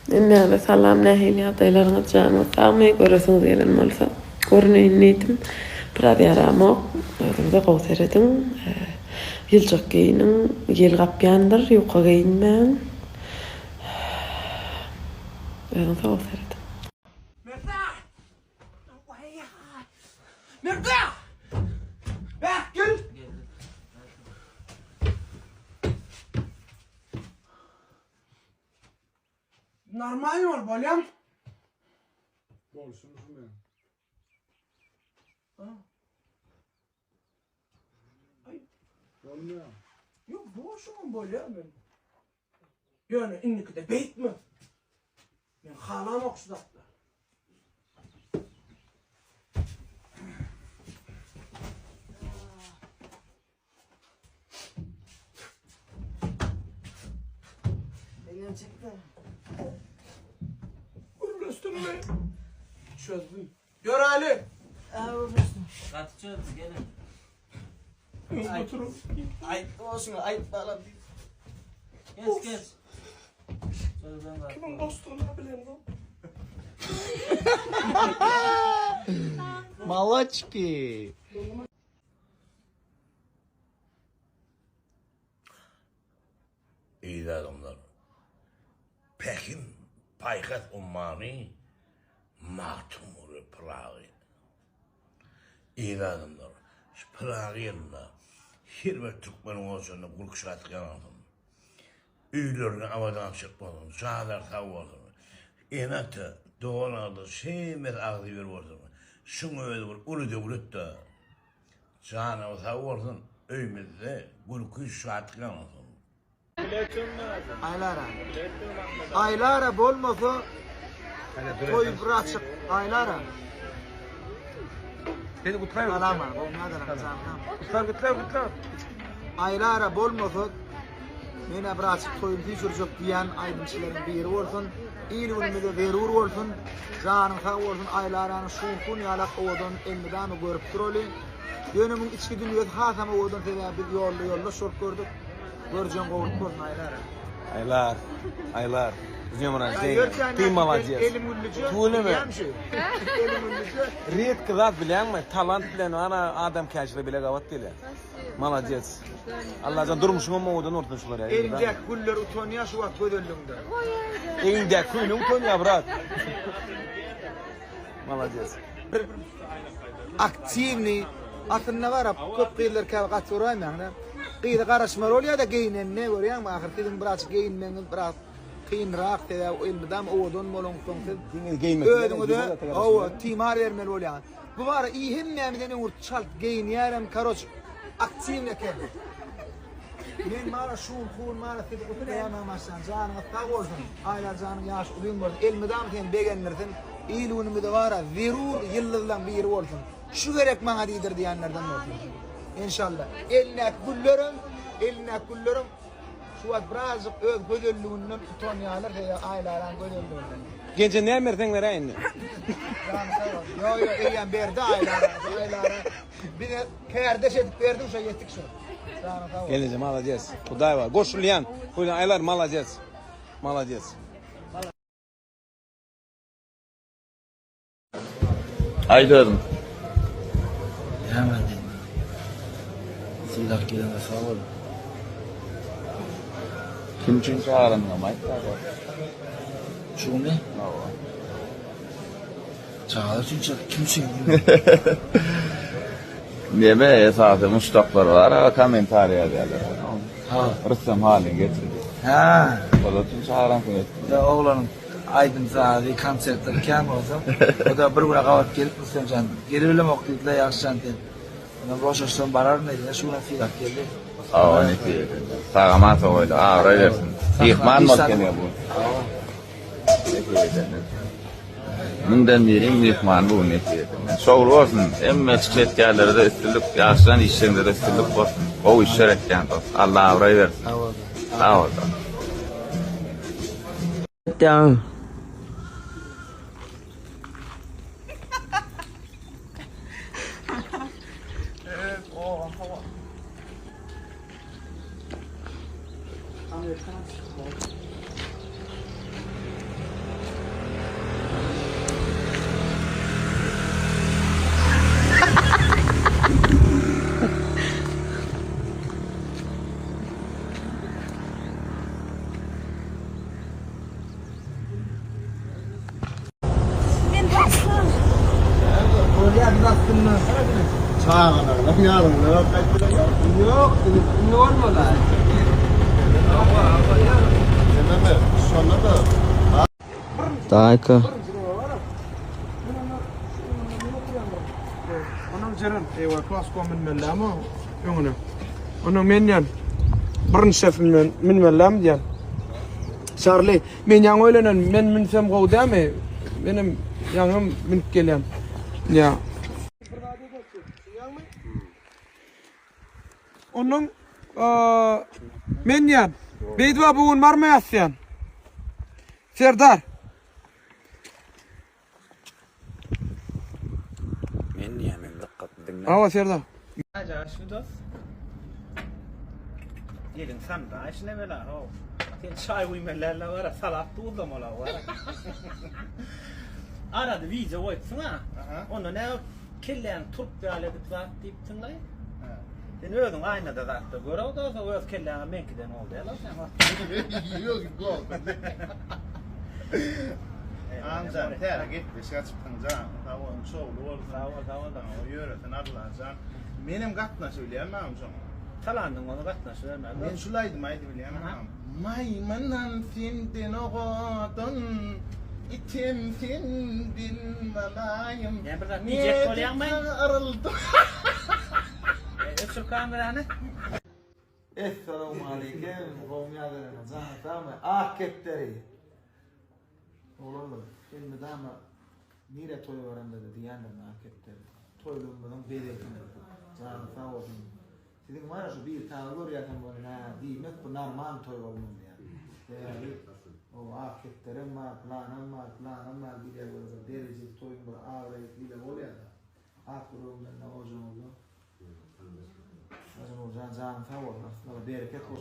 Emme salam nähili ýagdaýlaryňy janyňy sagmy göresiňiz gelen bolsa, görneýin niýetim biraz ýaramo, özüňde gowser ediň. Ýyljak giyiniň, ýel gapýandyr, ýuka giyinmän. Özüňde gowser ediň. Merda! Bak gel! Normal ol bolam. Bolsun men. Ay, Olmuyor. yok boşum bolam ben. Yani inniki de beyt mi? Ben halam oksudakta. Elim çıktı. Urlasın be. Çözdüm. Gör Ali. Urlasın. Katacağız gelin. Oturun. Ay olsun ay bağla. Geç geç. Sözden var. Kimin dostluğunu bilen bu? Молочки. İyi adamlar. Pekin paykat ummani matumuru Prağı. İyi adamlar. Şu Prağı yanında Hirvet Türkmen'in olsun kulkuşatı yanalım. Üylerini avadan çıkmadım. Çağlar tavvadım. İnatı doğanadı şeymer ağzı veriyordum. Şunu öyle vur. Ulu devlet de. Çağına tavvadım. Öymezde kulkuşatı yanalım. Aylara. Aylara bolmasa toy bırakıp aylara. Dedi kutlayın. Alama, olmadan kazanam. Kutlar. Aylara bolmasa mene bırakıp toyun düşürecek diyen aydınçıların biri olsun. İyi ünümüde verur olsun. Canın sağ olsun aylaranın şunkun yalak oğudun elmidamı görüp duroli. Dönümün içki dünyası hasama oğudun biz yolla şort gördük. Göreceğim kovulup olsun aylara. Aylar. Bizim ona Ты молодец. Tuğlu mu? Редко zat bilen mi? Talant bilen ana adam kaçlı bile gavat değil. Молодец. Allah'tan durmuşsun ama odan ortaşlar ya. Elinde güller utanıyor şu vakit gödüllüğünde. Elinde kuyunu utanıyor brat. Молодец. Aktivni aslında var köp kıyılar kavgat sorayım yani. Kıyıda karışma rol ya da giyinen ne var ya ahir kıyın biraz giyinmen biraz kıyınrak da elbidam oğudun molon tonsiz. Ödünü de o timar vermeli ol yani. Bu var iyi hem memeden urt çalt giyin yarım karoç aktivne kendi. Men mara şun khun mara tedqut kıyama maşan canı tavozun aylar canı yaş uyum var elmidam sen begenlerden ilunu müdavara verur yıllardan bir olsun. Şu gerek bana didir diyenlerden olsun. İnşallah. Eline kullarım şu an birazcık öz gödüllüğünden utanıyorlar veya aileler gödüllüğünden. Gence ne emerden ver aynı? Yo eğen berdi aileler. Bir de kardeş edip verdim şu yettik şu. Geleceğim молодец. Kuday var. Koşulayan. Koyun aylar молодец. Молодец. Aylarım. Hemen dedim. Silah gelene sağ ol. Kim için çağırın ama Şunu ne? Çağır çünkü kim için? Neme esası mustaqlar var, komentar yazarlar. Ha. Rıssam halin getirdi. Ha. O da tüm çağıran koydu. Da oğlanın Aydın Zahri konsertleri kem olsa o da bir güne kavat gelip Rıssam can gerilim okuydular yakışan diye. Ondan Roşaş'tan barar neydi? Şuna fiyak geldi. Aa ne diyeyim. Sağamat oydu. Aa oraya versin. İhman mı keniyor bu? Bundan beri ihman bu ne diyeyim. Şoğlu olsun. Emme çıkletkerlere de üstünlük, yaşlanan işlerinde de üstünlük olsun. O işler etken dost. Allah oraya versin. Sağ ol. Tamam. Sağ yarın yok, ne olmalı? Daika. Onun jirin, klas komen mellama, yonguna. Onun menyan, birinci şef min mellam diyen. Charlie, men yang öylenen, men minsem gowdamy? Benim yangım minip gelýän. Ya. Onun menyan, beýdwa bugün barmaýasyn. Serdar. Men yemin dikkat dinle. Awa Serdar. Aja şu dost. Gelin sen de işine bela o. Sen çay uymelerle var salat tuğdum ola var. Aradı vize oytsun ha. Onu ne kellen Türk dialekti var deyip tınlay. Sen özün aynada zaten göre o da öz kellen menkiden oldu ya lan sen bak. Yok yok. Amcan ter gitti çıktın can. Tavuğun çoğulu oldu. Tavuğu da o yöretin arılarcan. Benim katna söyleyemem amcam. Talandın onu katna söylemez. Ben şulaydım aydı bileyemem. Maymanan sindin oğudun. İtim sindin malayım. Yani bir dakika diyecek söyleyemeyin. Arıldım. Öksür kameranı. Esselamu aleyküm. Kavmiyalarına zahmet ama aketleri. Oğlum, şimdi dama nire toy varanda dedi yandım aketleri. Toylumdan berekini. Zahmet sağ olsun. Sizin var ya şu bir tane olur ya tam böyle ha diyemek bu normal toy olmam yani. Yani o aketlerim var, planım var bile böyle derece toyun böyle ağrayıp bile oluyor da. Aklımdan ne olacak oldu. Zahmet sağ olsun. Bereket olsun.